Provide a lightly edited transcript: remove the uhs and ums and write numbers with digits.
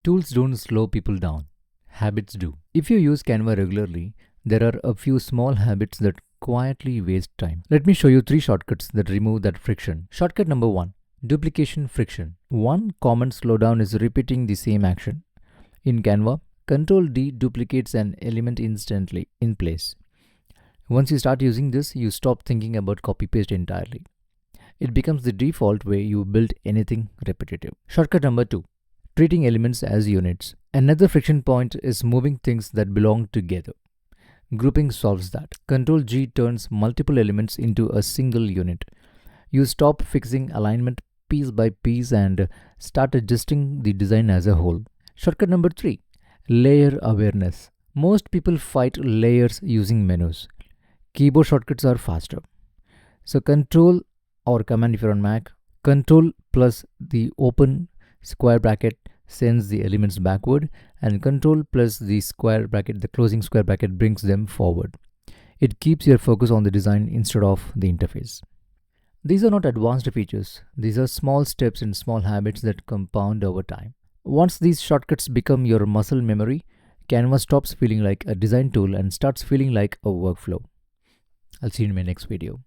Tools don't slow people down, habits do. If you use Canva regularly, there are a few small habits that quietly waste time. Let me show you 3 shortcuts that remove that friction. Shortcut number 1, duplication friction. One common slowdown is repeating the same action. In Canva, Control D duplicates an element instantly in place. Once you start using this, you stop thinking about copy paste entirely. It becomes the default way you build anything repetitive. Shortcut number 2, treating elements as units. Another friction point is moving things that belong together. Grouping solves that. Control G turns multiple elements into a single unit. You stop fixing alignment piece by piece and start adjusting the design as a whole. Shortcut number 3, layer awareness. Most people fight layers using menus. Keyboard shortcuts are faster. So Control or Command if you're on Mac, Control plus the open square bracket sends the elements backward, and Control plus the square bracket, the closing square bracket, brings them forward. It keeps your focus on the design instead of the interface. These are not advanced features. These are small steps and small habits that compound over time. Once these shortcuts become your muscle memory, Canva stops feeling like a design tool and starts feeling like a workflow. I'll see you in my next video.